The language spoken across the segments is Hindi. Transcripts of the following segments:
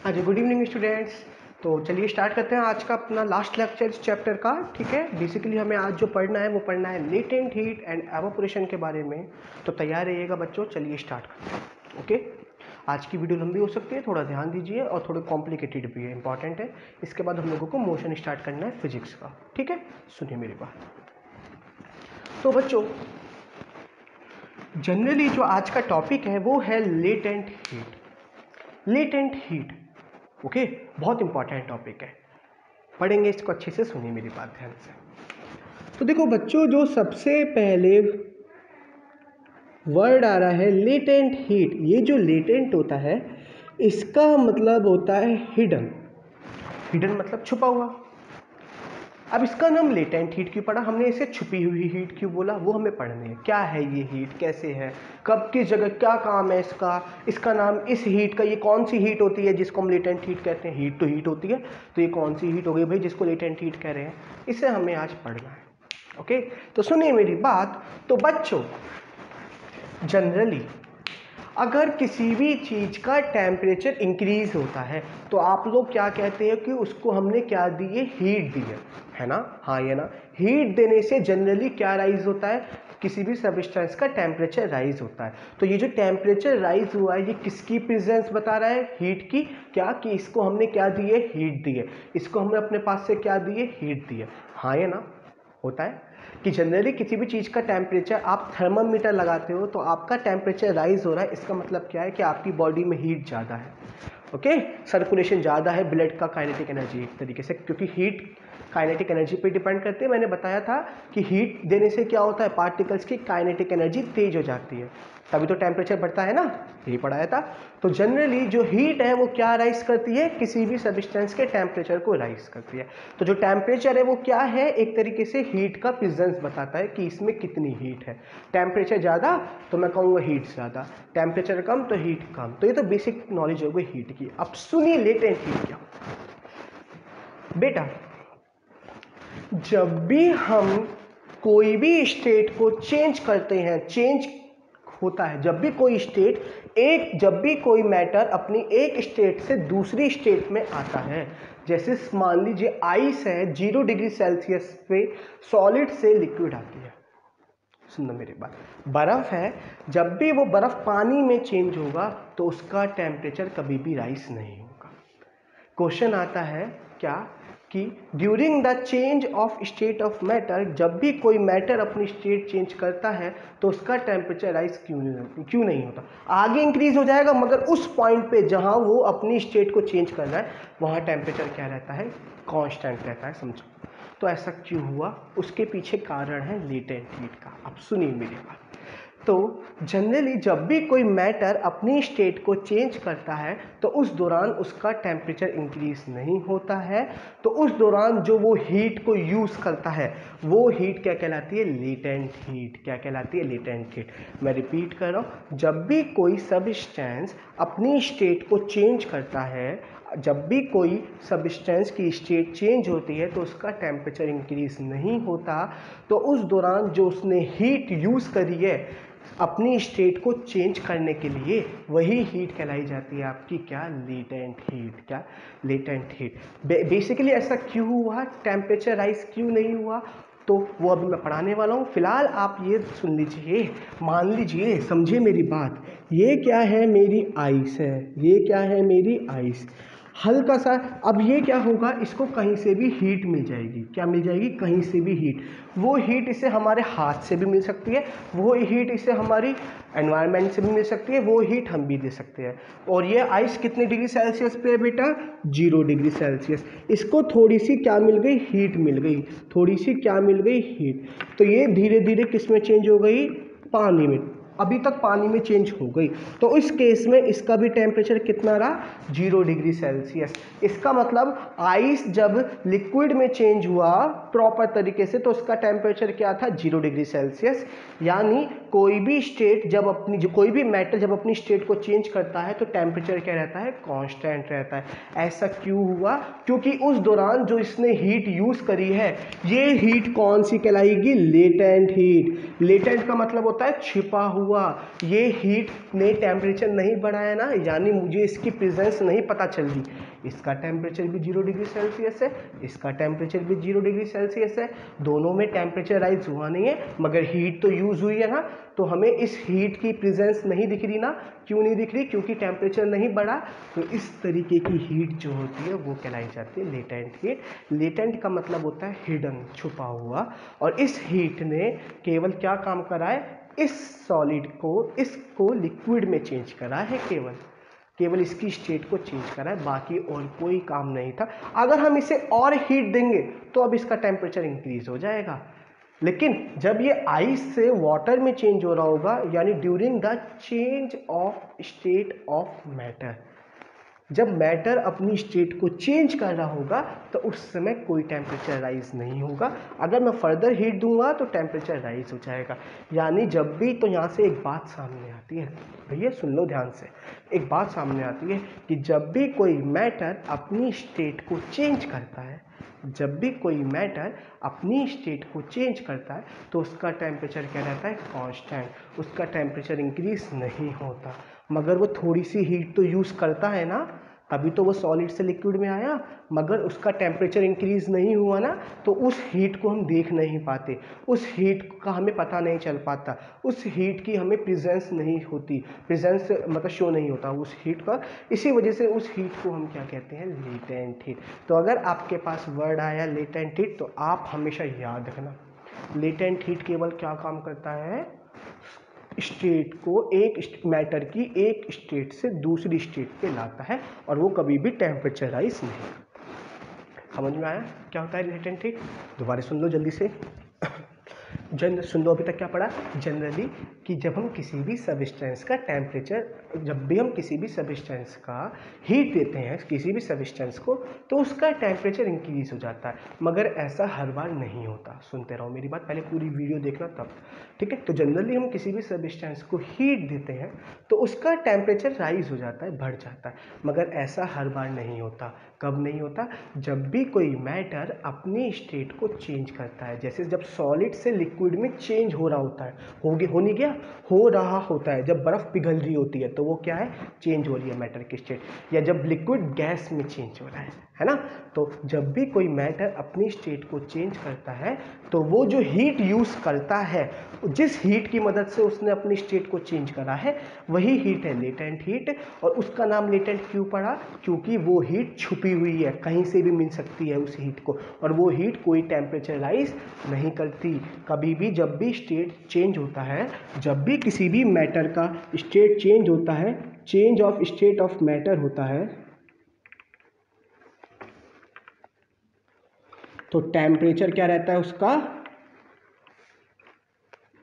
हाँ जी, गुड इवनिंग स्टूडेंट्स। तो चलिए स्टार्ट करते हैं आज का अपना लास्ट लेक्चर इस चैप्टर का। ठीक है, बेसिकली हमें आज जो पढ़ना है वो पढ़ना है लेटेंट हीट एंड एवापोरेशन के बारे में। तो तैयार रहिएगा बच्चों, चलिए स्टार्ट करते हैं। ओके, आज की वीडियो लंबी हो सकती है, थोड़ा ध्यान दीजिए और थोड़ा कॉम्प्लिकेटेड भी है, इंपॉर्टेंट है। इसके बाद हम लोगों को मोशन स्टार्ट करना है फिजिक्स का। ठीक है, सुनिए मेरी बात। तो बच्चों, जनरली जो आज का टॉपिक है वो है latent heat. Latent heat, okay, बहुत इंपॉर्टेंट टॉपिक है, पढ़ेंगे इसको अच्छे से। सुनिए मेरी बात ध्यान से। तो देखो बच्चों, जो सबसे पहले वर्ड आ रहा है लेटेंट हीट, ये जो लेटेंट होता है इसका मतलब होता है हिडन। हिडन मतलब छुपा हुआ। अब इसका नाम लेटेंट हीट क्यों पड़ा, हमने इसे छुपी हुई हीट क्यों बोला, वो हमें पढ़नी है। क्या है ये हीट, कैसे है, कब किस जगह क्या काम है इसका, इसका नाम इस हीट का, ये कौन सी हीट होती है जिसको हम लेटेंट हीट कहते हैं। हीट तो हीट होती है, तो ये कौन सी हीट हो गई भाई जिसको लेटेंट हीट कह रहे हैं, इसे हमें आज पढ़ना है। ओके, तो सुनिए मेरी बात। तो बच्चों, जनरली अगर किसी भी चीज़ का टेम्परेचर इंक्रीज होता है तो आप लोग क्या कहते हैं कि उसको हमने क्या दी है, हीट दी है ना। हाँ ये ना, हीट देने से जनरली क्या राइज होता है, किसी भी सब्सटेंस का टेम्परेचर राइज होता है। तो ये जो टेम्परेचर राइज हुआ है ये किसकी प्रेजेंस बता रहा है, हीट की। क्या कि इसको हमने क्या दी है, हीट दी है। इसको हमने अपने पास से क्या दी है, हीट दी है। हाँ या ना, होता है कि जनरली किसी भी चीज़ का टेम्परेचर, आप थर्मामीटर लगाते हो तो आपका टेम्परेचर राइज हो रहा है, इसका मतलब क्या है कि आपकी बॉडी में हीट ज़्यादा है। ओके, सर्कुलेशन ज़्यादा है, ब्लड का काइनेटिक एनर्जी एक तरीके से, क्योंकि हीट काइनेटिक एनर्जी पे डिपेंड करती है। मैंने बताया था कि हीट देने से क्या होता है, पार्टिकल्स की काइनेटिक एनर्जी तेज हो जाती है, तभी तो टेम्परेचर बढ़ता है ना, यही पढ़ाया था। तो जनरली जो हीट है वो क्या राइज करती है, किसी भी सब्सटेंस के टेम्परेचर को राइज करती है। तो जो टेम्परेचर है वो क्या है, एक तरीके से हीट का प्रेजेंस बताता है कि इसमें कितनी हीट है। टेम्परेचर ज़्यादा तो मैं कहूँगा हीट ज़्यादा, टेम्परेचर कम तो हीट कम। तो ये तो बेसिक नॉलेज हो गई हीट की। अब सुनिए लेटेंट हीट क्या बेटा। जब भी हम कोई भी स्टेट को चेंज करते हैं, चेंज होता है जब भी कोई स्टेट, जब भी कोई मैटर अपनी एक स्टेट से दूसरी स्टेट में आता है, जैसे मान लीजिए आइस है, 0 डिग्री सेल्सियस पे सॉलिड से लिक्विड आती है। सुनो मेरी बात, बर्फ है, जब भी वो बर्फ पानी में चेंज होगा तो उसका टेम्परेचर कभी भी राइज नहीं होगा। क्वेश्चन आता है क्या कि during the change of state of matter, जब भी कोई मैटर अपनी स्टेट चेंज करता है तो उसका टेम्परेचर राइज क्यों नहीं होता। आगे इंक्रीज हो जाएगा मगर उस पॉइंट पे जहां वो अपनी स्टेट को चेंज कर रहा है वहां टेम्परेचर क्या रहता है, कांस्टेंट रहता है। समझो, तो ऐसा क्यों हुआ, उसके पीछे कारण है लेटेंट हीट का। अब सुनिए मेरी बात। तो जनरली जब भी कोई मैटर अपनी स्टेट को चेंज करता है तो उस दौरान उसका टेम्परेचर इंक्रीज नहीं होता है। तो उस दौरान जो वो हीट को यूज़ करता है वो हीट क्या कहलाती है, लेटेंट हीट। क्या कहलाती है, लेटेंट हीट। मैं रिपीट कर रहा हूँ, जब भी कोई सब्सटेंस अपनी स्टेट को चेंज करता है, जब भी कोई सब्सटेंस की स्टेट चेंज होती है तो उसका टेम्परेचर इंक्रीज नहीं होता। तो उस दौरान जो उसने हीट यूज़ करी है अपनी स्टेट को चेंज करने के लिए, वही हीट कहलाई जाती है आपकी क्या, लेटेंट हीट। क्या, लेटेंट हीट। बेसिकली ऐसा क्यों हुआ, टेम्परेचर राइज क्यों नहीं हुआ, तो वो अभी मैं पढ़ाने वाला हूँ। फिलहाल आप ये सुन लीजिए, मान लीजिए, समझिए मेरी बात। ये क्या है, मेरी आइस है, ये क्या है, मेरी आइस। हल्का सा, अब ये क्या होगा, इसको कहीं से भी हीट मिल जाएगी। क्या मिल जाएगी, कहीं से भी हीट। वो हीट इसे हमारे हाथ से भी मिल सकती है, वो हीट इसे हमारी एनवायरनमेंट से भी मिल सकती है, वो हीट हम भी दे सकते हैं। और ये आइस कितने डिग्री सेल्सियस पे है बेटा, 0 डिग्री सेल्सियस। इसको थोड़ी सी क्या मिल गई, हीट मिल गई, थोड़ी सी क्या मिल गई, हीट। तो ये धीरे धीरे किस में चेंज हो गई, पानी में। अभी तक पानी में चेंज हो गई, तो इस केस में इसका भी टेम्परेचर कितना रहा, 0 डिग्री सेल्सियस। इसका मतलब आइस जब लिक्विड में चेंज हुआ प्रॉपर तरीके से तो उसका टेम्परेचर क्या था, 0 डिग्री सेल्सियस। यानी कोई भी स्टेट जब अपनी, कोई भी मैटर जब अपनी स्टेट को चेंज करता है तो टेम्परेचर क्या रहता है, कांस्टेंट रहता है। ऐसा क्यों हुआ, क्योंकि उस दौरान जो इसने हीट यूज़ करी है ये हीट कौन सी कहलाएगी, लेटेंट हीट। लेटेंट का मतलब होता है छिपा हुआ, ये हीट ने टेम्परेचर नहीं बढ़ाया ना, यानी मुझे इसकी प्रेजेंस नहीं पता चल रही। इसका टेम्परेचर भी 0 डिग्री सेल्सियस है, इसका टेम्परेचर भी 0 डिग्री सेल्सियस है, दोनों में टेम्परेचर राइज हुआ नहीं है, मगर हीट तो यूज़ हुई है ना, तो हमें इस हीट की प्रेजेंस नहीं दिख रही ना। क्यों नहीं दिख रही? क्योंकि टेम्परेचर नहीं बढ़ा। तो इस तरीके की हीट जो होती है वो कहलाई जाती है लेटेंट हीट। लेटेंट का मतलब होता है हिडन, छुपा हुआ, और इस हीट ने केवल क्या काम करा है, इस सॉलिड को, इसको लिक्विड में चेंज करा है, केवल इसकी स्टेट को चेंज करा है, बाकी और कोई काम नहीं था। अगर हम इसे और हीट देंगे तो अब इसका टेम्परेचर इंक्रीज हो जाएगा, लेकिन जब ये आइस से वाटर में चेंज हो रहा होगा, यानी during the change of state of matter, जब मैटर अपनी स्टेट को चेंज कर रहा होगा तो उस समय कोई टेम्परेचर राइज नहीं होगा। अगर मैं फर्दर हीट दूंगा तो टेम्परेचर राइज हो जाएगा। यानी जब भी, तो यहाँ से एक बात सामने आती है, भैया सुन लो ध्यान से, एक बात सामने आती है कि जब भी कोई मैटर अपनी स्टेट को चेंज करता है, जब भी कोई मैटर अपनी स्टेट को चेंज करता है तो उसका टेम्परेचर क्या रहता है, कांस्टेंट, उसका टेम्परेचर इंक्रीज नहीं होता। मगर वो थोड़ी सी हीट तो यूज़ करता है ना, तभी तो वो सॉलिड से लिक्विड में आया, मगर उसका टेम्परेचर इंक्रीज नहीं हुआ ना, तो उस हीट को हम देख नहीं पाते, उस हीट का हमें पता नहीं चल पाता, उस हीट की हमें प्रेजेंस नहीं होती, प्रेजेंस मतलब शो नहीं होता उस हीट का। इसी वजह से उस हीट को हम क्या कहते हैं, लेटेंट हीट। तो अगर आपके पास वर्ड आया लेटेंट हीट तो आप हमेशा याद रखना, लेटेंट हीट केवल क्या काम करता है, स्टेट को, एक मैटर की एक स्टेट से दूसरी स्टेट पे लाता है, और वो कभी भी टेम्परेचर राइज नहीं। समझ में आया क्या होता है लेटेंट हीट? दोबारा सुन लो जल्दी से। सुन लो अभी तक क्या पढ़ा जनरली, कि जब हम किसी भी सबस्टेंस का टेम्परेचर, जब भी हम किसी भी सबस्टेंस का हीट देते हैं किसी भी सबस्टेंस को, तो उसका टेम्परेचर इंक्रीज हो जाता है, मगर ऐसा हर बार नहीं होता। सुनते रहो मेरी बात, पहले पूरी वीडियो देखना तब, ठीक है। तो जनरली हम किसी भी सबस्टेंस को हीट देते हैं तो उसका टेम्परेचर राइज हो जाता है, बढ़ जाता है, मगर ऐसा हर बार नहीं होता। कब नहीं होता? जब भी कोई मैटर अपनी स्टेट को चेंज करता है, जैसे जब सॉलिड से लिक्विड में चेंज हो रहा होता है, हो नहीं गया, हो रहा होता है, जब बर्फ़ पिघल रही होती है तो वो क्या है, चेंज हो रही है मैटर की स्टेट, या जब लिक्विड गैस में चेंज हो रहा है ना। तो जब भी कोई मैटर अपनी स्टेट को चेंज करता है तो वो जो हीट यूज़ करता है, जिस हीट की मदद से उसने अपनी स्टेट को चेंज करा है, वही हीट है लेटेंट हीट। और उसका नाम लेटेंट क्यों पड़ा? क्योंकि वो हीट छुपी हुई है, कहीं से भी मिल सकती है उस हीट को, और वो हीट कोई टेम्परेचर राइज नहीं करती। कभी भी जब भी स्टेट चेंज होता है, जब भी किसी भी मैटर का स्टेट चेंज होता है, change of state of matter होता है, तो टेम्परेचर क्या रहता है उसका,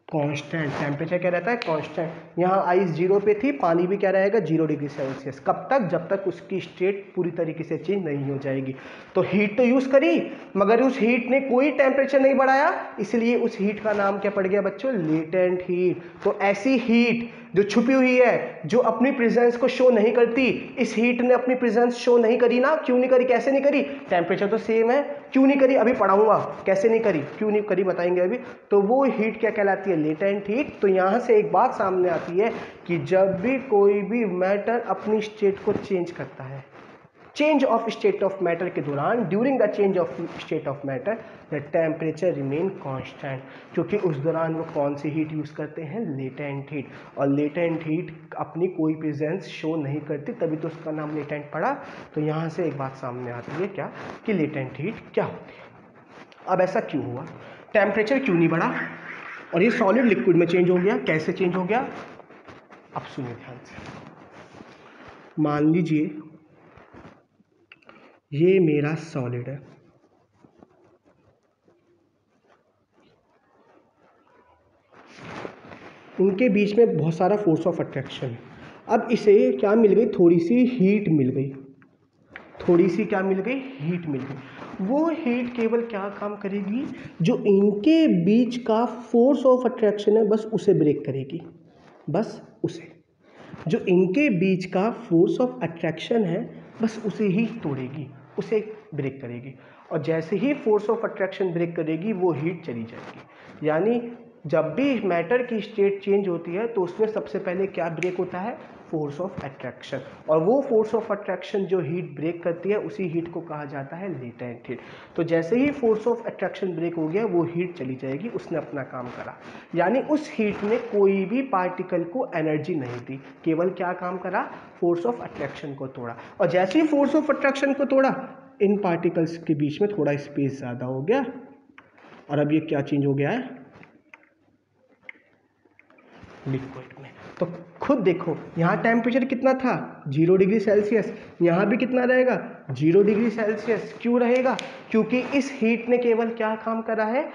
कांस्टेंट। टेम्परेचर क्या रहता है, कांस्टेंट। यहाँ आइस 0 पे थी, पानी भी क्या रहेगा, 0 डिग्री सेल्सियस। कब तक? जब तक उसकी स्टेट पूरी तरीके से चेंज नहीं हो जाएगी। तो हीट तो यूज़ करी, मगर उस हीट ने कोई टेम्परेचर नहीं बढ़ाया, इसलिए उस हीट का नाम क्या पड़ गया बच्चों, लेटेंट हीट। तो ऐसी हीट जो छुपी हुई है, जो अपनी प्रेजेंस को शो नहीं करती, इस हीट ने अपनी प्रेजेंस शो नहीं करी ना। क्यों नहीं करी, कैसे नहीं करी? टेम्परेचर तो सेम है, क्यों नहीं करी अभी पढ़ाऊंगा, कैसे नहीं करी, क्यों नहीं करी बताएंगे अभी। तो वो हीट क्या कहलाती है, लेटेंट हीट। तो यहाँ से एक बात सामने आती है कि जब भी कोई भी मैटर अपनी स्टेट को चेंज करता है, change of state of matter के दौरान, during the change of state of matter, the temperature remain constant, क्योंकि उस दौरान वो कौन सी हीट यूज़ करते हैं, लेटेंट हीट। और लेटेंट हीट अपनी कोई प्रेजेंस शो नहीं करती, तभी तो उसका नाम लेटेंट पड़ा। तो यहाँ से एक बात सामने आती है क्या, कि लेटेंट हीट क्या होती है। अब ऐसा क्यों हुआ, टेम्परेचर क्यों नहीं बढ़ा और ये सॉलिड लिक्विड में चेंज हो गया, कैसे चेंज हो गया? अब सुनिए ध्यान से। मान लीजिए ये मेरा सॉलिड है, इनके बीच में बहुत सारा फोर्स ऑफ अट्रैक्शन है। अब इसे क्या मिल गई, थोड़ी सी हीट मिल गई, थोड़ी सी क्या मिल गई, हीट मिल गई। वो हीट केवल क्या काम करेगी, जो इनके बीच का फोर्स ऑफ अट्रैक्शन है बस उसे ब्रेक करेगी, बस उसे, जो इनके बीच का फोर्स ऑफ अट्रैक्शन है बस उसे ही तोड़ेगी, उसे ब्रेक करेगी। और जैसे ही फोर्स ऑफ अट्रैक्शन ब्रेक करेगी वो हीट चली जाएगी। यानी जब भी मैटर की स्टेट चेंज होती है तो उसमें सबसे पहले क्या ब्रेक होता है, फोर्स ऑफ अट्रैक्शन। और वो फोर्स ऑफ अट्रैक्शन जो हीट ब्रेक करती है उसी हीट को कहा जाता है लेटेंट हीट। तो जैसे ही फोर्स ऑफ अट्रैक्शन ब्रेक हो गया वो हीट चली जाएगी, उसने अपना काम करा, यानी उस हीट ने कोई भी पार्टिकल को एनर्जी नहीं दी, केवल क्या काम करा, फोर्स ऑफ अट्रैक्शन को तोड़ा। और जैसे ही फोर्स ऑफ अट्रैक्शन को तोड़ा, इन पार्टिकल्स के बीच में थोड़ा स्पेस ज़्यादा हो गया, और अब ये क्या चेंज हो गया है, लिक्विड में। तो खुद देखो यहाँ टेम्परेचर कितना था, 0 डिग्री सेल्सियस, यहाँ भी कितना रहेगा, 0 डिग्री सेल्सियस। क्यों रहेगा, क्योंकि इस हीट ने केवल क्या काम करा है,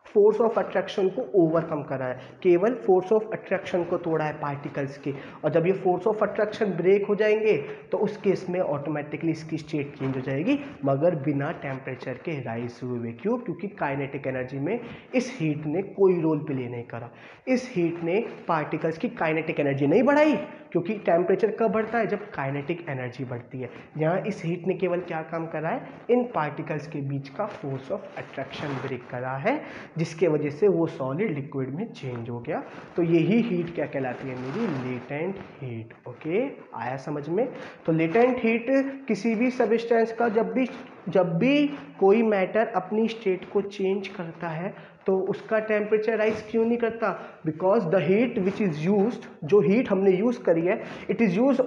फोर्स ऑफ अट्रैक्शन को ओवरकम करा है, केवल फोर्स ऑफ अट्रैक्शन को तोड़ा है पार्टिकल्स के। और जब ये फोर्स ऑफ अट्रैक्शन ब्रेक हो जाएंगे तो उस केस में ऑटोमेटिकली इसकी स्टेट चेंज हो जाएगी, मगर बिना टेम्परेचर के राइज हुए। क्यों, क्योंकि काइनेटिक एनर्जी में इस हीट ने कोई रोल प्ले नहीं करा। इस हीट ने पार्टिकल्स की काइनेटिक एनर्जी नहीं बढ़ाई, क्योंकि टेम्परेचर कब बढ़ता है, जब काइनेटिक एनर्जी बढ़ती है। यहाँ इस हीट ने केवल क्या काम करा है, इन पार्टिकल्स के बीच का फोर्स ऑफ अट्रैक्शन ब्रेक करा है, जिसके वजह से वो सॉलिड लिक्विड में चेंज हो गया। तो यही हीट क्या कहलाती है मेरी, लेटेंट हीट। ओके, आया समझ में। तो लेटेंट हीट किसी भी सब्सटेंस का जब भी कोई मैटर अपनी स्टेट को चेंज करता है तो उसका टेम्परेचर राइज क्यों नहीं करता, because the heat which is used, जो हीट हमने यूज़ करी है, इट इज़ यूज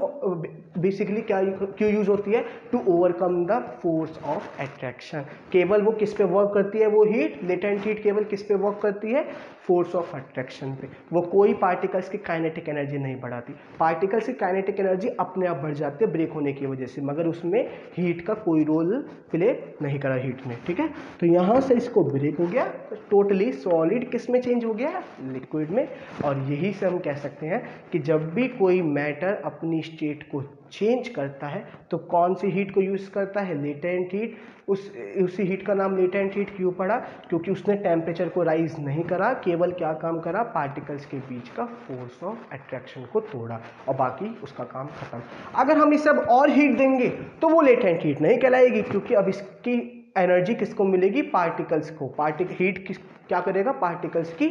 बेसिकली क्या क्यों यूज़ होती है, to overcome the force of attraction. केवल वो किस पे वर्क करती है, वो हीट, लेटेंट हीट केवल किस पे वर्क करती है, फोर्स ऑफ अट्रैक्शन पे। वो कोई पार्टिकल्स की काइनेटिक एनर्जी नहीं बढ़ाती। पार्टिकल्स की काइनेटिक एनर्जी अपने आप बढ़ जाती है ब्रेक होने की वजह से, मगर उसमें हीट का कोई रोल प्ले नहीं करा हीट ने। ठीक है, तो यहाँ से इसको ब्रेक हो गया, टोटली सॉलिड किस में चेंज हो गया, लिक्विड में। और यही से हम कह सकते हैं कि जब भी कोई मैटर अपनी स्टेट को चेंज करता है तो कौन सी हीट को यूज़ करता है, लेटेंट हीट। उसी हीट का नाम लेटेंट हीट क्यों पड़ा, क्योंकि उसने टेम्परेचर को राइज नहीं करा, केवल क्या काम करा, पार्टिकल्स के बीच का फोर्स ऑफ अट्रैक्शन को तोड़ा, और बाकी उसका काम खत्म। अगर हम इस सब और हीट देंगे तो वो लेटेंट हीट नहीं कहलाएगी, क्योंकि अब इसकी एनर्जी किसको मिलेगी, पार्टिकल्स को। हीट क्या करेगा, पार्टिकल्स की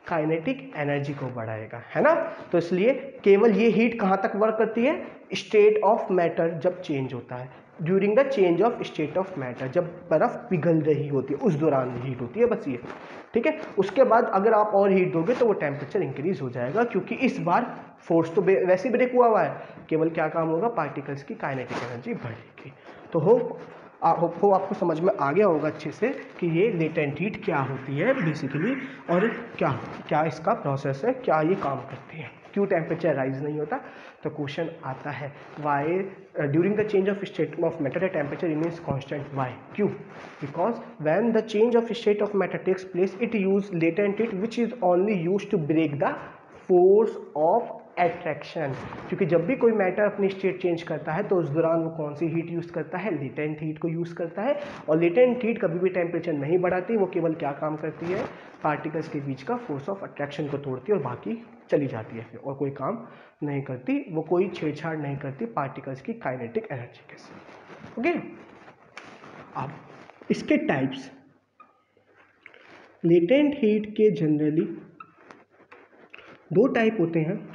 काइनेटिक एनर्जी को बढ़ाएगा, है ना। तो इसलिए केवल ये हीट कहाँ तक वर्क करती है, स्टेट ऑफ मैटर जब चेंज होता है, during the change of state of matter, जब बर्फ पिघल रही होती है उस दौरान हीट होती है, बस ये। ठीक है, उसके बाद अगर आप और हीट दोगे तो वो टेम्परेचर इंक्रीज हो जाएगा, क्योंकि इस बार फोर्स तो वैसे ब्रेक हुआ है, केवल क्या काम होगा, पार्टिकल्स की काइनेटिक एनर्जी बढ़ेगी। तो होप आपको समझ में आ गया होगा अच्छे से कि ये लेटेंट हीट क्या होती है बेसिकली, और क्या इसका प्रोसेस है, क्या ये काम करती है, क्यों टेम्परेचर राइज नहीं होता। तो क्वेश्चन आता है, why during the change of state of matter the temperature remains constant, why, क्यों, because when the change of state of matter takes place it use latent heat which is only use to break the force of attraction. क्योंकि जब भी कोई मैटर अपनी स्टेट चेंज करता है तो उस दौरान वो कौन सी हीट यूज़ करता है, लेटेंट हीट को यूज़ करता है। और लेटेंट हीट कभी भी टेम्परेचर नहीं बढ़ाती, वो केवल क्या काम करती है, पार्टिकल्स के बीच का फोर्स ऑफ अट्रैक्शन को तोड़ती है और बाकी चली जाती है फिर, और कोई काम नहीं करती, वो कोई छेड़छाड़ नहीं करती पार्टिकल्स की काइनेटिक एनर्जी के साथ। ओके, अब इसके टाइप्स, लेटेंट हीट के जनरली 2 टाइप होते हैं।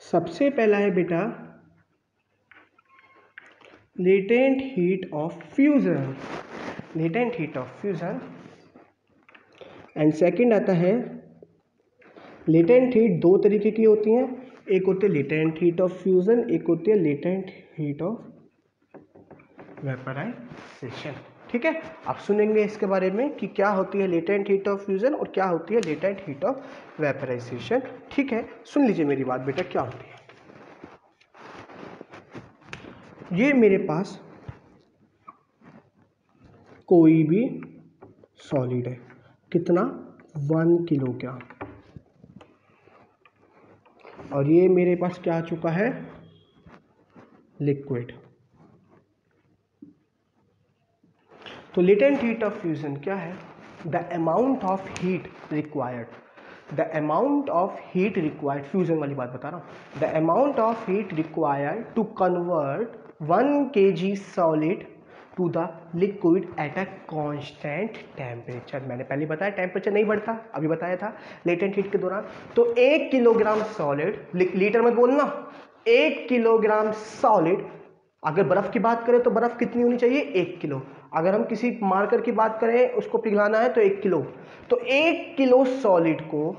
सबसे पहला है बेटा latent heat of fusion, latent heat of fusion, and second आता है लेटेंट हीट। 2 तरीके की होती हैं, एक होती है लेटेंट हीट ऑफ फ्यूजन, एक होती है लेटेंट हीट ऑफ वेपराइजेशन। ठीक है, आप सुनेंगे इसके बारे में कि क्या होती है लेटेंट हीट ऑफ फ्यूजन और क्या होती है लेटेंट हीट ऑफ वेपराइजेशन। ठीक है, सुन लीजिए मेरी बात बेटा, क्या होती है। ये मेरे पास कोई भी सॉलिड है, कितना, 1 किलोग्राम, और ये मेरे पास क्या आ चुका है, लिक्विड। तो लेटेंट हीट ऑफ फ्यूजन क्या है, the amount of heat required, the amount of heat required, fusion वाली बात बता रहा हूँ, the amount of heat required to convert 1 kg solid to the liquid at a constant temperature. मैंने पहले बताया टेम्परेचर नहीं बढ़ता, अभी बताया था लेटेंट हीट के दौरान। तो 1 किलोग्राम सॉलिड, लीटर मत बोलना, 1 किलोग्राम सॉलिड, अगर बर्फ की बात करें तो बर्फ कितनी होनी चाहिए, 1 किलो। अगर हम किसी मार्कर की बात करें, उसको पिघलाना है तो 1 किलो। तो 1 किलो सॉलिड को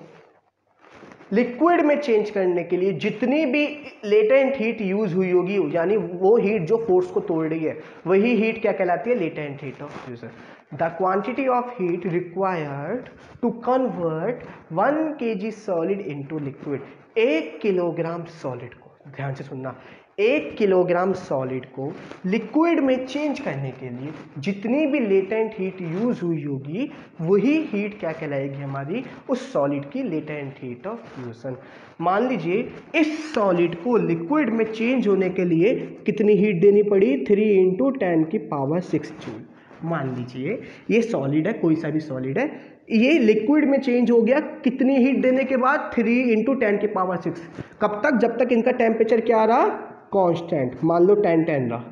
लिक्विड में चेंज करने के लिए जितनी भी लेटेंट हीट यूज हुई होगी, यानी वो हीट जो फोर्स को तोड़ रही है, वही हीट क्या कहलाती है, latent heat of fusion. The quantity of heat required to convert 1 kg solid into liquid. 1 kilogram solid को, ध्यान से सुनना, 1 किलोग्राम सॉलिड को लिक्विड में चेंज करने के लिए जितनी भी लेटेंट हीट यूज हुई होगी, वही हीट क्या कहलाएगी हमारी, उस सॉलिड की लेटेंट हीट ऑफ फ्यूजन। मान लीजिए इस सॉलिड को लिक्विड में चेंज होने के लिए कितनी हीट देनी पड़ी, 3 × 10⁶ जूल। मान लीजिए ये सॉलिड है, कोई सा भी सॉलिड है, ये लिक्विड में चेंज हो गया कितनी हीट देने के बाद, 3 × 10⁶। कब तक, जब तक इनका टेम्परेचर क्या रहा, कांस्टेंट। मान लो 10 रहा,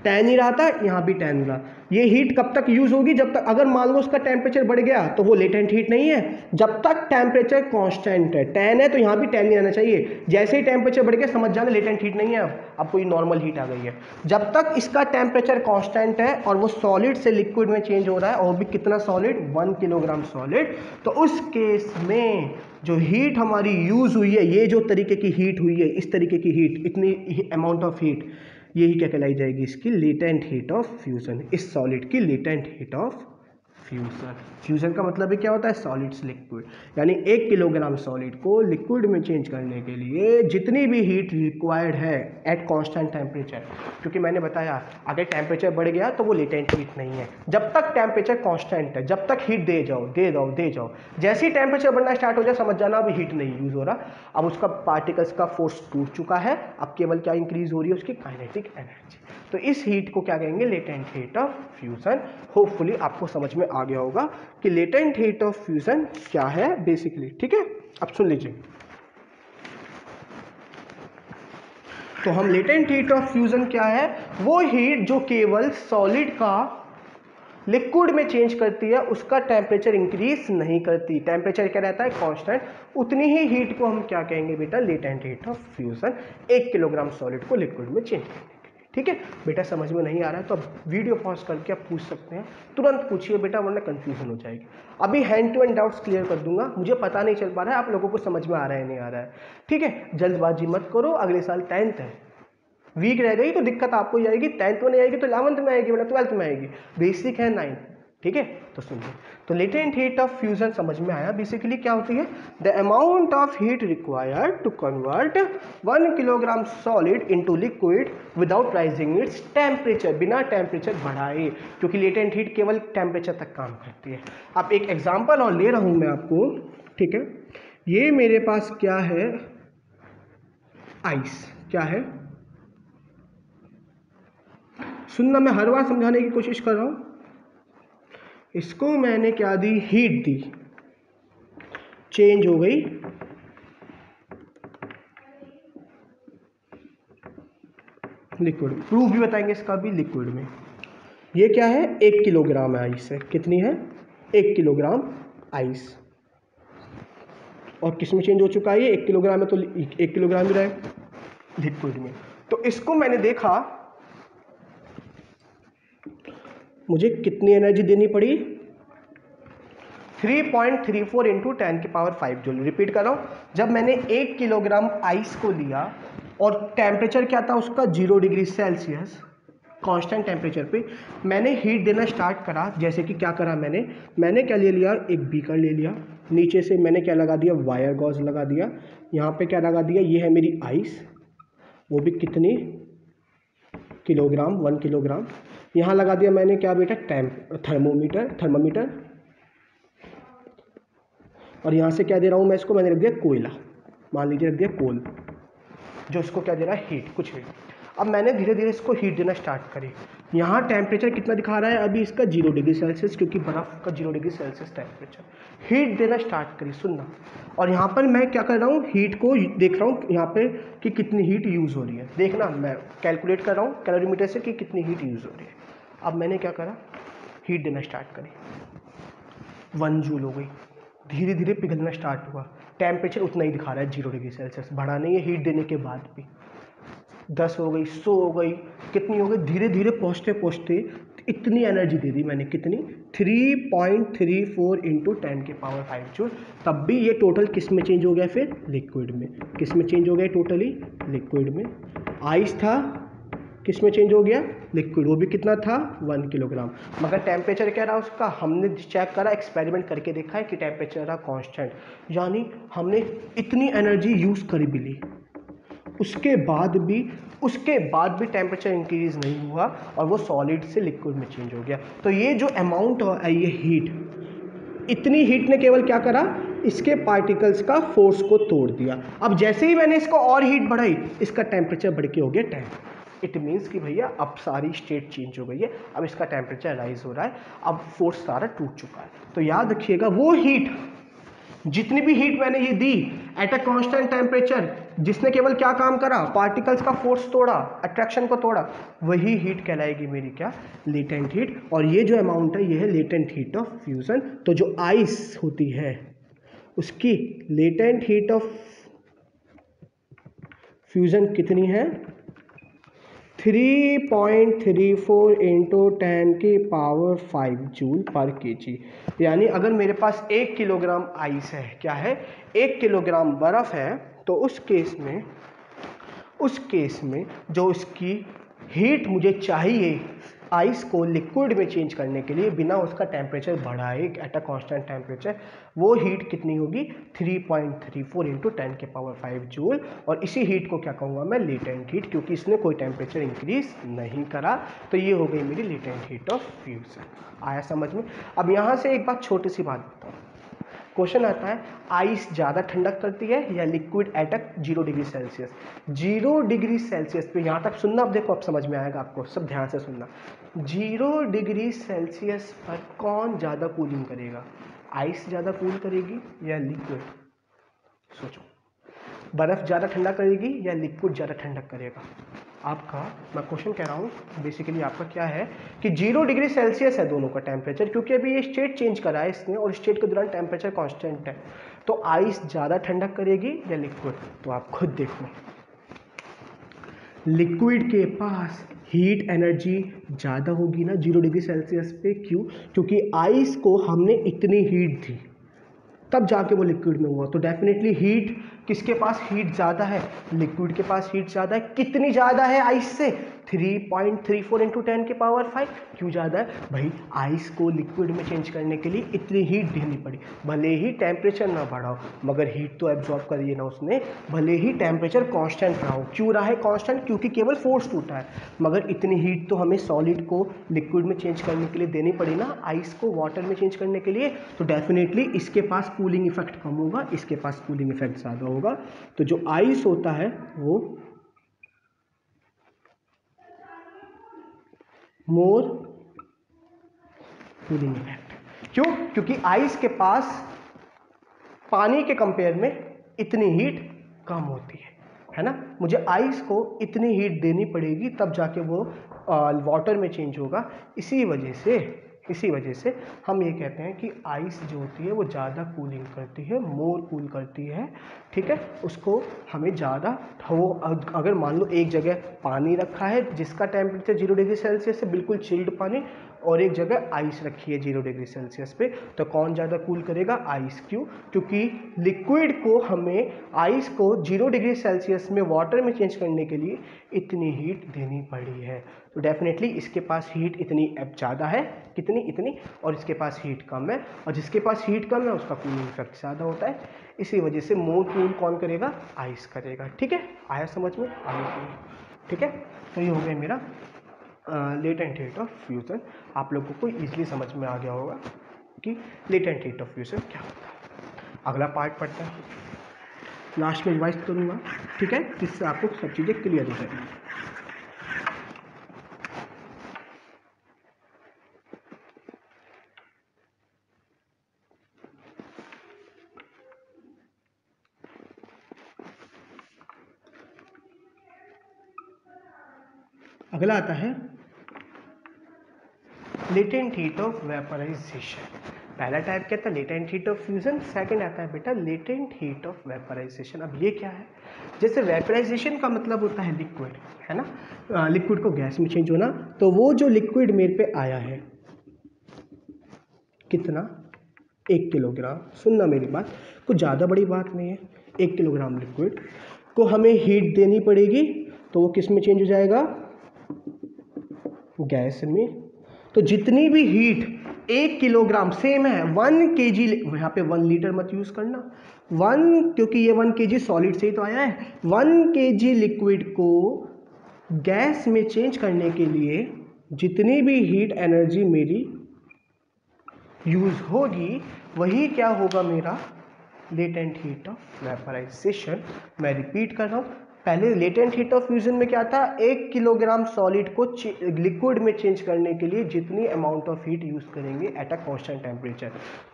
10 ही रहा था, यहाँ भी 10 रहा। ये हीट कब तक यूज होगी, जब तक, अगर मान लो उसका टेम्परेचर बढ़ गया तो वो लेटेंट हीट नहीं है। जब तक टेम्परेचर कांस्टेंट है, 10 है तो यहाँ भी 10 ही रहना चाहिए। जैसे ही टेम्परेचर बढ़ गया समझ जाना लेटेंट हीट नहीं है, अब कोई नॉर्मल हीट आ गई है। जब तक इसका टेम्परेचर कांस्टेंट है और वो सॉलिड से लिक्विड में चेंज हो रहा है, और भी कितना सॉलिड, 1 किलोग्राम सॉलिड, तो उस केस में जो हीट हमारी यूज हुई है, ये जो तरीके की हीट हुई है, इस तरीके की हीट, इतनी अमाउंट ऑफ हीट, यही क्या कहलाई जाएगी, इसकी लेटेंट हीट ऑफ फ्यूजन। इस सॉलिड की latent heat of fusion. Fusion का मतलब है क्या होता है, सॉलिड से लिक्विड, यानी 1 किलोग्राम सॉलिड को लिक्विड में चेंज करने के लिए जितनी भी हीट रिक्वायर्ड है एट कांस्टेंट टेम्परेचर, क्योंकि मैंने बताया अगर टेम्परेचर बढ़ गया तो वो लेटेंट हीट नहीं है। जब तक टेम्परेचर कांस्टेंट है, जब तक हीट दे जाओ, जैसे ही टेम्परेचर बढ़ना स्टार्ट हो जाए समझ जाना अभी हीट नहीं यूज हो रहा, अब उसका पार्टिकल्स का फोर्स टूट चुका है, अब केवल क्या इंक्रीज हो रही है, उसकी काइनेटिक एनर्जी। तो इस हीट को क्या कहेंगे, latent heat of fusion. Hopefully आपको समझ में आ गया होगा कि लेटेंट हीट ऑफ फ्यूजन क्या है बेसिकली, ठीक है। अब सुन लीजिए, तो हम लेटेंट हीट ऑफ फ्यूजन क्या है, वो हीट जो केवल सॉलिड का लिक्विड में चेंज करती है, उसका टेम्परेचर इंक्रीज नहीं करती, टेम्परेचर क्या रहता है, कांस्टेंट। उतनी ही हीट को हम क्या कहेंगे बेटा, latent heat of fusion. 1 kilogram solid को लिक्विड में चेंज करने के लिए, ठीक है बेटा। समझ में नहीं आ रहा है तो अब वीडियो पॉज करके आप पूछ सकते हैं, तुरंत पूछिए बेटा, वरना कंफ्यूजन हो जाएगी। अभी hand to hand doubts clear कर दूंगा, मुझे पता नहीं चल पा रहा है आप लोगों को समझ में आ रहा है नहीं आ रहा है, ठीक है। जल्दबाजी मत करो, अगले साल 10th है, वीक रह गई तो दिक्कत आपको ही आएगी, 10th में नहीं आएगी तो 11th में आएगी, बेटा 12th में आएगी, बेसिक है 9th, ठीक है। तो सुनिए, तो लेटेंट हीट ऑफ फ्यूजन समझ में आया, बेसिकली क्या होती है, the amount of heat required to convert 1 kilogram solid into liquid without rising its temperature, बिना टेम्परेचर बढ़ाए, क्योंकि लेटेंट हीट केवल टेम्परेचर तक काम करती है। अब एक एग्जांपल और ले रहा हूं मैं आपको, ठीक है। ये मेरे पास क्या है, आइस, क्या है, सुनना, मैं हर बार समझाने की कोशिश कर रहा हूं। इसको मैंने क्या दी, हीट दी, चेंज हो गई लिक्विड में, प्रूफ भी बताएंगे इसका भी लिक्विड में। ये क्या है, 1 किलोग्राम आइस है, कितनी है, 1 किलोग्राम आइस, और किस में चेंज हो चुका है, ये 1 किलोग्राम है तो 1 किलोग्राम ही रहे लिक्विड में। तो इसको मैंने देखा, मुझे कितनी एनर्जी देनी पड़ी, 3.34 × 10⁵ जूल। रिपीट कर रहा हूँ, जब मैंने 1 किलोग्राम आइस को लिया और टेम्परेचर क्या था उसका, 0 डिग्री सेल्सियस कांस्टेंट टेम्परेचर पे मैंने हीट देना स्टार्ट करा। जैसे कि क्या करा मैंने क्या ले लिया, एक बीकर ले लिया, नीचे से मैंने क्या लगा दिया, वायर गॉज लगा दिया, यहाँ पे क्या लगा दिया, ये है मेरी आइस, वो भी कितनी, किलोग्राम, 1 किलोग्राम। यहाँ लगा दिया मैंने क्या बेटा, थर्मामीटर, और यहाँ से क्या दे रहा हूँ मैं इसको, मैंने रख दिया कोयला, मान लीजिए रख दिया कोल, जो इसको क्या दे रहा है, हीट, कुछ हीट। अब मैंने धीरे धीरे इसको हीट देना स्टार्ट करी। यहाँ टेम्परेचर कितना दिखा रहा है अभी इसका, 0 डिग्री सेल्सियस, क्योंकि बर्फ़ का 0 डिग्री सेल्सियस टेम्परेचर। हीट देना स्टार्ट करी, सुनना, और यहाँ पर मैं क्या कर रहा हूँ, हीट को देख रहा हूँ यहाँ पे कि कितनी हीट यूज़ हो रही है, देखना मैं कैलकुलेट कर रहा हूँ कैलोरीमीटर से कि कितनी हीट यूज़ हो रही है। अब मैंने क्या करा, हीट देना स्टार्ट करी, 1 जूल हो गई, धीरे धीरे पिघलना स्टार्ट हुआ, टेम्परेचर उतना ही दिखा रहा है 0 डिग्री सेल्सियस, बढ़ा नहीं है हीट देने के बाद भी। 10 हो गई, 100 हो गई, कितनी हो गई, धीरे धीरे पहुँचते पहुँचते इतनी एनर्जी दे दी मैंने, कितनी, 3.34 इंटू 10⁵ जूल। तब भी ये टोटल किस में चेंज हो गया, फिर लिक्विड में। किस में चेंज हो गया टोटली, लिक्विड में। आइस था, किस में चेंज हो गया, लिक्विड, वो भी कितना था, 1 किलोग्राम। मगर टेम्परेचर क्या रहा उसका, हमने चेक करा, एक्सपेरिमेंट करके देखा है कि टेम्परेचर रहा कांस्टेंट, यानी हमने इतनी एनर्जी यूज़ कर भी ली, उसके बाद भी टेम्परेचर इंक्रीज नहीं हुआ और वो सॉलिड से लिक्विड में चेंज हो गया। तो ये जो अमाउंट है, ये हीट, इतनी हीट ने केवल क्या करा, इसके पार्टिकल्स का फोर्स को तोड़ दिया। अब जैसे ही मैंने इसको और हीट बढ़ाई, इसका टेम्परेचर बढ़ के हो गया 10। इट मीन्स कि भैया अब सारी स्टेट चेंज हो गई है, अब इसका टेम्परेचर राइज हो रहा है, अब फोर्स सारा टूट चुका है। तो याद रखिएगा, वो हीट, जितनी भी हीट मैंने ये दी एट अ कांस्टेंट टेम्परेचर, जिसने केवल क्या काम करा, पार्टिकल्स का फोर्स तोड़ा, अट्रैक्शन को तोड़ा, वही हीट कहलाएगी मेरी क्या, लेटेंट हीट। और ये जो अमाउंट है, ये है लेटेंट हीट ऑफ फ्यूजन। तो जो आइस होती है उसकी लेटेंट हीट ऑफ फ्यूजन कितनी है, 3.34 इंटू 10⁵ जूल पर केजी। यानी अगर मेरे पास 1 किलोग्राम आइस है, क्या है, 1 किलोग्राम बर्फ है, तो उस केस में जो इसकी हीट मुझे चाहिए आइस को लिक्विड में चेंज करने के लिए, बिना उसका टेम्परेचर बढ़ाए एट अ कांस्टेंट टेम्परेचर, वो हीट कितनी होगी, 3.34 इंटू 10⁵ जूल। और इसी हीट को क्या कहूँगा मैं, लेटेंट हीट, क्योंकि इसने कोई टेम्परेचर इंक्रीज नहीं करा। तो ये हो गई मेरी लेटेंट हीट ऑफ फ्यूजन। आया समझ में। अब यहाँ से एक बात, छोटी सी बात बताओ, क्वेश्चन आता है, आइस ज़्यादा ठंडक करती है या liquid at 0 degree Celsius. 0 degree Celsius पे, यहाँ तक सुनना, अब देखो अब समझ में आएगा आपको, सब ध्यान से सुनना। 0 डिग्री सेल्सियस पर कौन ज़्यादा कूलिंग करेगा, आइस ज़्यादा कूल करेगी या लिक्विड, सोचो। बर्फ़ ज़्यादा ठंडा करेगी या लिक्विड ज़्यादा ठंडक करेगा। आपका, मैं क्वेश्चन कह रहा हूँ, बेसिकली आपका क्या है कि 0 डिग्री सेल्सियस है दोनों का टेम्परेचर, क्योंकि अभी ये स्टेट चेंज करा है इसने और स्टेट के दौरान टेम्परेचर कांस्टेंट है। तो आइस ज़्यादा ठंडक करेगी या लिक्विड, तो आप खुद देखो, लिक्विड के पास हीट एनर्जी ज़्यादा होगी ना 0 डिग्री सेल्सियस पे। क्यों, क्योंकि आइस को हमने इतनी हीट दी तब जाके वो लिक्विड में हुआ। तो डेफिनेटली हीट, किसके पास हीट ज़्यादा है, लिक्विड के पास हीट ज़्यादा है। कितनी ज़्यादा है आइस से, 3.34 इंटू 10⁵। क्यों ज़्यादा है भाई, आइस को लिक्विड में चेंज करने के लिए इतनी हीट देनी पड़ी, भले ही टेम्परेचर ना बढ़ाओ, मगर हीट तो एब्जॉर्ब करिए ना उसने, भले ही टेम्परेचर कांस्टेंट रहा हो। क्यों रहा है कांस्टेंट, क्योंकि केवल फोर्स टूटा है, मगर इतनी हीट तो हमें सॉलिड को लिक्विड में चेंज करने के लिए देनी पड़ी ना, आइस को वाटर में चेंज करने के लिए। तो डेफिनेटली इसके पास कूलिंग इफेक्ट कम होगा, इसके पास कूलिंग इफेक्ट ज़्यादा होगा। तो जो आइस होता है वो मोर कूलिंग इफेक्ट। क्यों, क्योंकि आइस के पास पानी के कंपेयर में इतनी हीट कम होती है ना। मुझे आइस को इतनी हीट देनी पड़ेगी तब जाके वो वाटर में चेंज होगा। इसी वजह से हम ये कहते हैं कि आइस जो होती है वो ज़्यादा कूलिंग करती है, मोर कूल करती है, ठीक है। उसको हमें ज़्यादा, वो अगर मान लो एक जगह पानी रखा है जिसका टेम्परेचर 0 डिग्री सेल्सियस से बिल्कुल चिल्ड पानी, और एक जगह आइस रखी है 0 डिग्री सेल्सियस पे, तो कौन ज़्यादा कूल करेगा, आइस। क्यों, क्योंकि लिक्विड को हमें, आइस को 0 डिग्री सेल्सियस में वाटर में चेंज करने के लिए इतनी हीट देनी पड़ी है। तो डेफिनेटली इसके पास हीट इतनी ज़्यादा है, कितनी, इतनी, और इसके पास हीट कम है, और जिसके पास हीट कम है उसका कूलिंग इफेक्ट ज़्यादा होता है। इसी वजह से मोर कूल कौन करेगा, आइस करेगा। ठीक है, आया समझ में, आइस। ठीक है, तो ये हो गया मेरा लेटेंट हीट ऑफ फ्यूजन। आप लोगों को इजीली समझ में आ गया होगा कि लेटेंट हीट ऑफ फ्यूजन क्या होता है। अगला पार्ट पढ़ते हैं, लास्ट में रिवाइज करूँगा, ठीक है, जिससे आपको सब चीज़ें क्लियर हो जाएंगी। अगला आता है लेटेंट हीट ऑफ वेपराइजेशन। पहला टाइप क्या था, latent heat of fusion, second आता है बेटा लेटेंट हीट ऑफ वेपराइजेशन। अब ये क्या है, जैसे वेपराइजेशन का मतलब होता है लिक्विड, है ना, लिक्विड को गैस में चेंज होना। तो वो जो लिक्विड मेरे पे आया है कितना, 1 किलोग्राम, सुनना मेरी बात, कुछ ज़्यादा बड़ी बात नहीं है। 1 किलोग्राम लिक्विड को हमें हीट देनी पड़ेगी, तो वो किस में चेंज हो जाएगा, गैस में। तो जितनी भी हीट 1 किलोग्राम, सेम है 1 kg, यहाँ पे 1 लीटर मत यूज़ करना, 1, क्योंकि ये 1 kg सॉलिड से ही तो आया है। 1 kg लिक्विड को गैस में चेंज करने के लिए जितनी भी हीट एनर्जी मेरी यूज़ होगी, वही क्या होगा मेरा लेटेंट हीट ऑफ वेपराइजेशन। मैं रिपीट कर रहा हूँ, पहले लेटेंट हीट ऑफ फ्यूजन में क्या था, 1 किलोग्राम सॉलिड को लिक्विड में चेंज करने के लिए जितनी अमाउंट ऑफ हीट यूज़ करेंगे eight a constant temperature.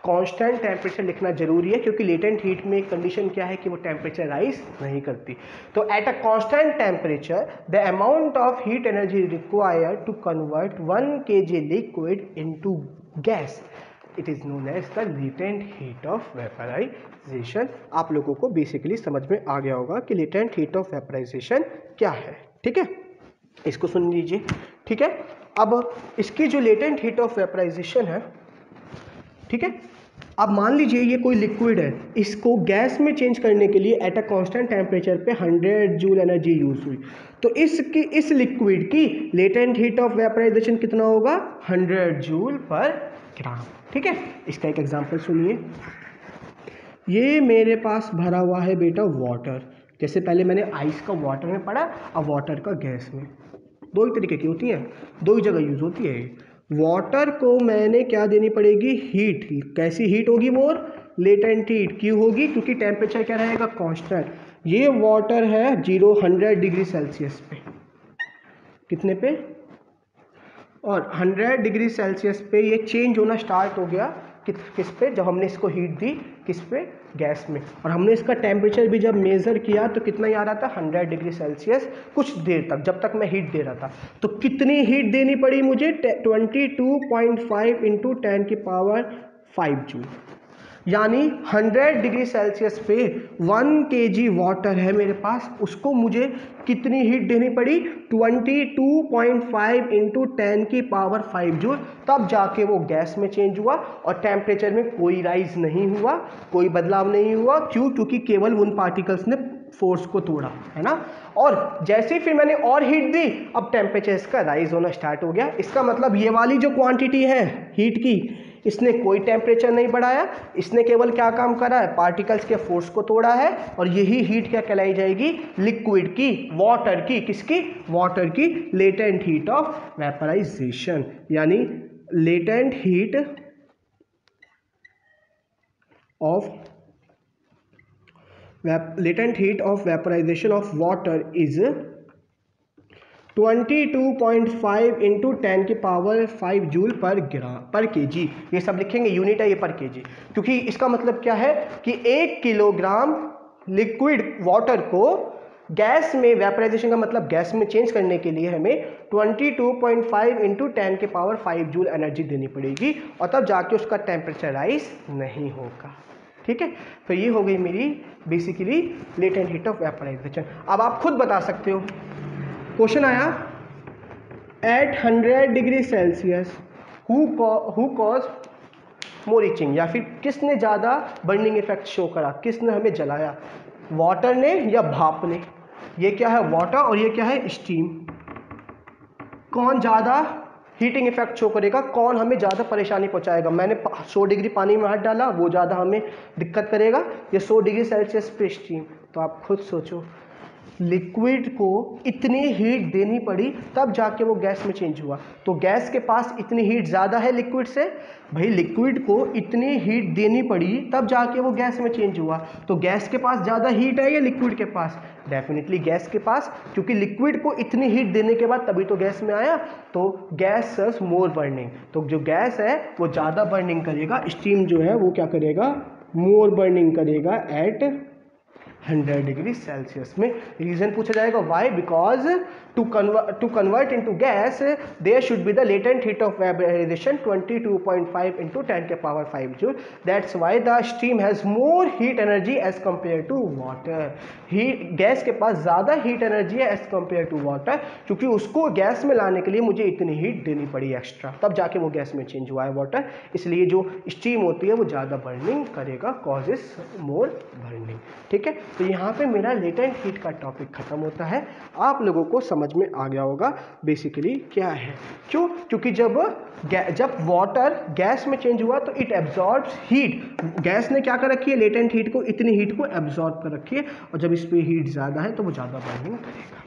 Constant temperature लिखना जरूरी है, क्योंकि लेटेंट हीट में एक कंडीशन क्या है कि वो टेम्परेचर राइज नहीं करती। तो at a constant temperature the amount of heat energy required to convert 1 kg liquid into gas, it is known as the latent heat of vaporisation. आप लोगों को बेसिकली समझ में आ गया होगा कि लेटेंट हीट ऑफ वेपराइजेशन क्या है, ठीक है, इसको सुन लीजिए, ठीक है। अब इसकी जो लेटेंट हीट ऑफ वेपराइजेशन है, ठीक है, अब मान लीजिए ये कोई लिक्विड है, इसको गैस में चेंज करने के लिए एट अ कांस्टेंट टेम्परेचर पे 100 जूल एनर्जी यूज हुई, तो इस लिक्विड की लेटेंट हीट ऑफ वेपराइजेशन कितना होगा, 100 जूल पर ग्राम, ठीक है। इसका एक एग्जांपल सुनिए, ये मेरे पास भरा हुआ है बेटा वाटर, जैसे पहले मैंने आइस का वाटर में पढ़ा, अब वाटर का गैस में, दो ही तरीके की होती हैं, दो ही जगह यूज होती है। वाटर को मैंने क्या देनी पड़ेगी, हीट, कैसी हीट होगी वो, लेटेंट हीट, क्यों होगी, क्योंकि टेम्परेचर क्या रहेगा, कांस्टेंट। ये वाटर है 100 डिग्री सेल्सियस पे, कितने पे, और 100 डिग्री सेल्सियस पे ये चेंज होना स्टार्ट हो गया, किस पे, जब हमने इसको हीट दी, किस पे, गैस में। और हमने इसका टेम्परेचर भी जब मेज़र किया तो कितना ही आ रहा था, 100 डिग्री सेल्सियस, कुछ देर तक, जब तक मैं हीट दे रहा था। तो कितनी हीट देनी पड़ी मुझे, 22.5 इंटू 10 की पावर 5 जूल, यानी 100 डिग्री सेल्सियस पे 1 kg वाटर है मेरे पास, उसको मुझे कितनी हीट देनी पड़ी, 22.5 इंटू 10 की पावर 5 जूल, तब जाके वो गैस में चेंज हुआ और टेम्परेचर में कोई राइज नहीं हुआ, कोई बदलाव नहीं हुआ। क्यों, क्योंकि केवल उन पार्टिकल्स ने फोर्स को तोड़ा, है ना। और जैसे ही फिर मैंने और हीट दी, अब टेम्परेचर इसका राइज होना स्टार्ट हो गया। इसका मतलब ये वाली जो क्वांटिटी है हीट की, इसने कोई टेम्परेचर नहीं बढ़ाया, इसने केवल क्या काम करा है, पार्टिकल्स के फोर्स को तोड़ा है, और यही हीट क्या कहलाई जाएगी, लिक्विड की, वाटर की, किसकी, वाटर की लेटेंट हीट ऑफ वेपराइजेशन। यानी latent heat of vaporisation of water is 22.5 into 10 की पावर 5 जूल पर केजी। ये सब लिखेंगे, यूनिट है ये पर केजी, क्योंकि इसका मतलब क्या है कि 1 किलोग्राम लिक्विड वाटर को गैस में, वेपराइजेशन का मतलब गैस में चेंज करने के लिए हमें 22.5 इंटू 10 की पावर 5 जूल एनर्जी देनी पड़ेगी, और तब जाके उसका टेम्परेचर राइज नहीं होगा, ठीक है। तो ये हो गई मेरी basically latent heat of vaporisation. अब आप खुद बता सकते हो, क्वेश्चन आया, at 100 degree Celsius who cause more itching, या फिर किसने ज़्यादा बर्निंग इफेक्ट शो करा, किसने हमें जलाया, वाटर ने या भाप ने। ये क्या है, वाटर, और ये क्या है, स्टीम। कौन ज़्यादा हीटिंग इफेक्ट शो करेगा, कौन हमें ज़्यादा परेशानी पहुंचाएगा। मैंने 100 डिग्री पानी में हाथ डाला, वो ज़्यादा हमें दिक्कत करेगा, ये 100 डिग्री सेल्सियस पे स्टीम। तो आप खुद सोचो, लिक्विड को इतनी हीट देनी पड़ी तब जाके वो गैस में चेंज हुआ। तो गैस के पास इतनी हीट ज़्यादा है लिक्विड से, भाई लिक्विड को इतनी हीट देनी पड़ी तब जाके वो गैस में चेंज हुआ। तो गैस के पास ज़्यादा हीट है या लिक्विड के पास, डेफिनेटली गैस के पास, क्योंकि लिक्विड को इतनी हीट देने के बाद तभी तो गैस में आया। तो गैस सर्व्स मोर बर्निंग, तो जो गैस है वो ज़्यादा बर्निंग करेगा, स्टीम जो है वो क्या करेगा, मोर बर्निंग करेगा एट 100 डिग्री सेल्सियस में। रीजन पूछा जाएगा why, because to convert into gas there should be the latent heat of vaporisation 22.5 into 10 के power 5 joule, that's why the steam has more heat energy as compare to water. Gas के पास ज़्यादा हीट एनर्जी है एज कंपेयर टू वाटर, क्योंकि उसको गैस में लाने के लिए मुझे इतनी हीट देनी पड़ी एक्स्ट्रा, तब जाके वो गैस में चेंज हुआ है वाटर, इसलिए जो स्टीम होती है वो ज़्यादा बर्निंग करेगा, कॉजेस मोर बर्निंग। ठीक है, तो यहाँ पे मेरा लेटेंट हीट का टॉपिक खत्म होता है। आप लोगों को समझ में आ गया होगा बेसिकली क्या है। क्यों? क्योंकि जब वाटर गैस में चेंज हुआ तो इट एब्जॉर्ब्स हीट, गैस ने क्या कर रखी है, लेटेंट हीट को, इतनी हीट को एब्जॉर्ब कर रखी है, और जब इस पर हीट ज़्यादा है तो वो ज़्यादा बर्निंग करेगा।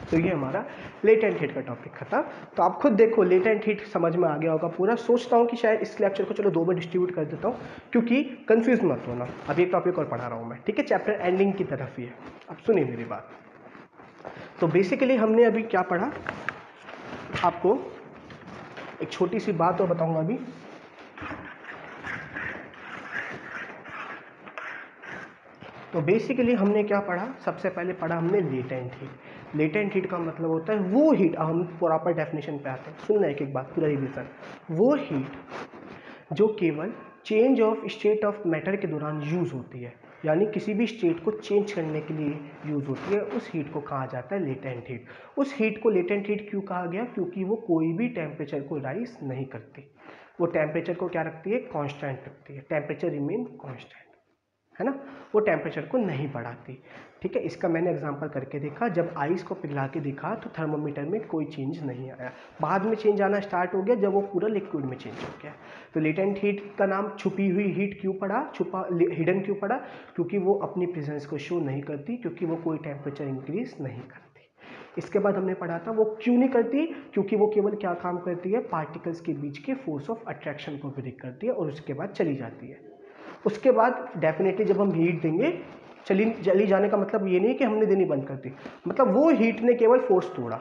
तो ये हमारा लेटेंट हीट का टॉपिक खत्म। तो आप खुद देखो लेटेंट हीट समझ में आ गया होगा पूरा। सोचता हूँ कि शायद इस लेक्चर को चलो 2 बार डिस्ट्रीब्यूट कर देता हूँ, क्योंकि कंफ्यूज मत होना। अभी एक टॉपिक और पढ़ा रहा हूँ मैं, ठीक है, चैप्टर एंडिंग की तरफ ही है। अब सुनिए मेरी बात। तो बेसिकली हमने अभी क्या पढ़ा, आपको एक छोटी सी बात और बताऊंगा अभी। तो बेसिकली हमने क्या पढ़ा, सबसे पहले पढ़ा हमने लेटेंट हीट। लेटेंट हीट का मतलब होता है वो हीट, हम प्रॉपर डेफिनेशन पे आते हैं, सुनना एक एक बात पूरा रिवीजन। वो हीट जो केवल change of state of matter के दौरान यूज़ होती है, यानी किसी भी स्टेट को चेंज करने के लिए यूज़ होती है, उस हीट को कहा जाता है लेटेंट हीट। उस हीट को लेटेंट हीट क्यों कहा गया? क्योंकि वो कोई भी टेम्परेचर को राइज नहीं करती, वो टेम्परेचर को क्या रखती है, कांस्टेंट रखती है, टेम्परेचर रिमेन कांस्टेंट, है ना, वो टेम्परेचर को नहीं बढ़ाती। ठीक है, इसका मैंने एग्जांपल करके देखा, जब आइस को पिघला के देखा तो थर्मोमीटर में कोई चेंज नहीं आया, बाद में चेंज आना स्टार्ट हो गया जब वो पूरा लिक्विड में चेंज हो गया। तो लेटेंट हीट का नाम छुपी हुई हीट क्यों पड़ा, हिडन क्यों पड़ा? क्योंकि वो अपनी प्रेजेंस को शो नहीं करती, क्योंकि वो कोई टेम्परेचर इंक्रीज नहीं करती। इसके बाद हमने पढ़ा था वो क्यों नहीं करती, क्योंकि वो केवल क्या काम करती है, पार्टिकल्स के बीच के फोर्स ऑफ अट्रैक्शन को प्रेडिक्ट करती है और उसके बाद चली जाती है। उसके बाद डेफिनेटली जब हम हीट देंगे, चली जाने का मतलब ये नहीं कि हमने देनी बंद कर दी, मतलब वो हीट ने केवल फोर्स तोड़ा,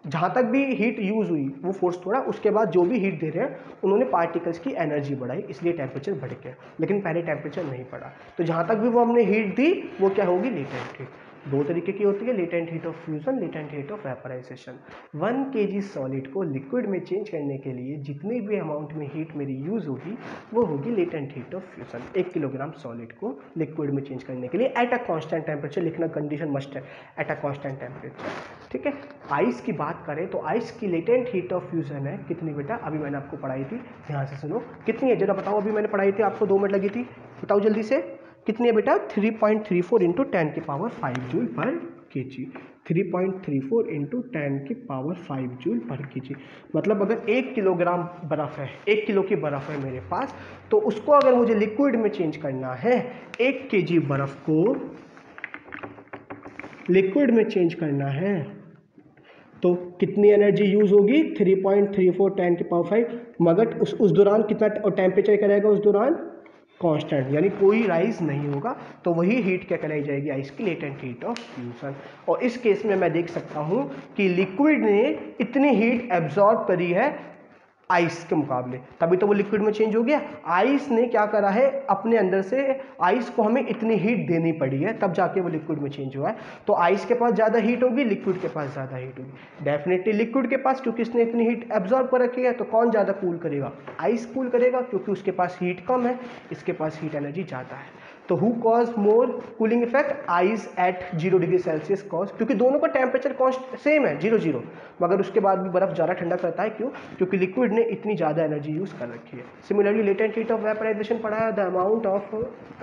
जहाँ तक भी हीट यूज़ हुई वो फोर्स तोड़ा, उसके बाद जो भी हीट दे रहे हैं उन्होंने पार्टिकल्स की एनर्जी बढ़ाई, इसलिए टेम्परेचर बढ़ गया, लेकिन पहले टेम्परेचर नहीं बढ़ा। तो जहाँ तक भी वो हमने हीट दी वो क्या होगी, लेटेंट हीट। 2 तरीके की होती है, latent heat of fusion, latent heat of vaporisation. 1 kg solid को लिक्विड में चेंज करने के लिए जितनी भी अमाउंट में हीट मेरी यूज़ होगी वो होगी latent heat of fusion. 1 kilogram solid को लिक्विड में चेंज करने के लिए एट अ कांस्टेंट टेम्परेचर, लिखना कंडीशन मस्ट है, एट अ कांस्टेंट टेम्परेचर। ठीक है, आइस की बात करें तो आइस की लेटेंट हीट ऑफ फ्यूजन है कितनी बेटा, अभी मैंने आपको पढ़ाई थी, ध्यान से सुनो, कितनी है जरा बताओ, अभी मैंने पढ़ाई थी आपको 2 मिनट लगी थी, बताओ जल्दी से कितनी है बेटा, 3.34 इंटू 10 की पावर 5 जूल पर केजी। 3.34 इंटू 10 की पावर 5 जूल पर केजी, मतलब अगर 1 किलोग्राम बर्फ़ है, 1 किलो की बर्फ़ है मेरे पास, तो उसको अगर मुझे लिक्विड में चेंज करना है, 1 केजी बर्फ़ को लिक्विड में चेंज करना है, तो कितनी एनर्जी यूज़ होगी, 3.34 10 की पावर 5, मगर उस दौरान कितना टेम्परेचर क्या रहेगा, उस दौरान कांस्टेंट, यानी कोई राइज नहीं होगा, तो वही हीट क्या कहलाई जाएगी, आइस की लेटेंट हीट ऑफ फ्यूजन। और इस केस में मैं देख सकता हूं कि लिक्विड ने इतनी हीट एब्जॉर्ब करी है आइस के मुकाबले, तभी तो वो लिक्विड में चेंज हो गया। आइस ने क्या करा है, अपने अंदर से आइस को हमें इतनी हीट देनी पड़ी है, तब जाके वो लिक्विड में चेंज हुआ है। तो आइस के पास ज़्यादा हीट होगी, लिक्विड के पास ज़्यादा हीट होगी, डेफिनेटली लिक्विड के पास, क्योंकि इसने इतनी हीट एब्जॉर्ब कर रखी है। तो कौन ज़्यादा कूल करेगा, आइस कूल करेगा, क्योंकि उसके पास हीट कम है, इसके पास हीट एनर्जी ज़्यादा है। तो who cause more cooling effect, ice eight 0 degree Celsius cause, क्योंकि दोनों का टेम्परेचर कॉन्स्ट सेम है 0 मगर उसके बाद भी बर्फ ज़्यादा ठंडा करता है, क्यों, क्योंकि लिक्विड ने इतनी ज़्यादा एनर्जी यूज़ कर रखी है। Similarly latent heat of vaporisation पढ़ा है, the amount of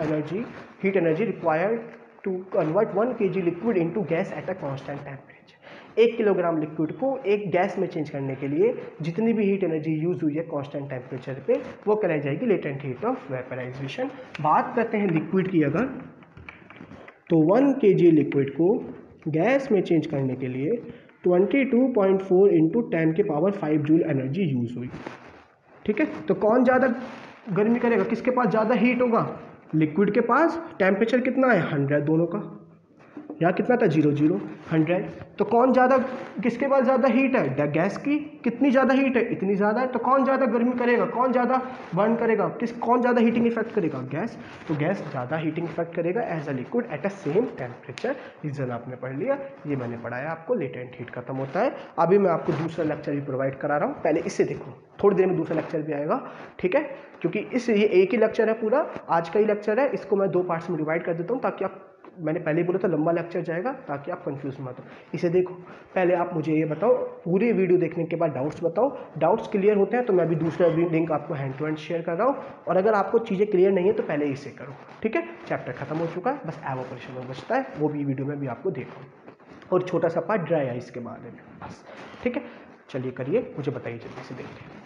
energy, heat energy required to convert 1 kg liquid into gas at a constant temperature. 1 kilogram liquid को एक गैस में चेंज करने के लिए जितनी भी हीट एनर्जी यूज हुई है कांस्टेंट टेम्परेचर पे, वो कहलाई जाएगी लेटेंट हीट ऑफ वेपराइजेशन। बात करते हैं लिक्विड की अगर, तो 1 kg लिक्विड को गैस में चेंज करने के लिए 22.4 इंटू 10 के पावर 5 जूल एनर्जी यूज हुई। ठीक है, तो कौन ज़्यादा गर्मी करेगा, किसके पास ज़्यादा हीट होगा, लिक्विड के पास। टेम्परेचर कितना है, 100 दोनों का, यहाँ कितना था 0 0 100। तो कौन ज़्यादा, किसके पास ज़्यादा हीट है, गैस की कितनी ज़्यादा हीट है, इतनी ज़्यादा है। तो कौन ज़्यादा गर्मी करेगा, कौन ज़्यादा बर्न करेगा, कौन ज़्यादा हीटिंग इफेक्ट करेगा, गैस। तो गैस ज़्यादा हीटिंग इफेक्ट करेगा as a liquid at a same temperature. Reason आपने पढ़ लिया, ये मैंने पढ़ाया आपको, लेटेंट हीट खत्म होता है। अभी मैं आपको दूसरा लेक्चर भी प्रोवाइड करा रहा हूँ, पहले इससे देखो, थोड़ी देर में दूसरा लेक्चर भी आएगा, ठीक है। क्योंकि ये एक ही लेक्चर है पूरा, आज का ही लेक्चर है, इसको मैं 2 पार्ट्स में डिवाइड कर देता हूँ ताकि आप, मैंने पहले ही बोला था लंबा लेक्चर जाएगा, ताकि आप कंफ्यूज मत हो। इसे देखो, पहले आप मुझे ये बताओ, पूरी वीडियो देखने के बाद डाउट्स बताओ, डाउट्स क्लियर होते हैं तो मैं भी दूसरा लिंक आपको हैंड टू हैंड शेयर कर रहा हूँ, और अगर आपको चीज़ें क्लियर नहीं है तो पहले इसे करो, ठीक है। चैप्टर खत्म हो चुका है, बस एवोपोरेशन में बचता है, वो भी वीडियो में भी आपको देखा और छोटा सा पार्ट ड्राई आइस के बारे में, बस, ठीक है। चलिए करिए, मुझे बताइए जल्दी से, देखते हैं।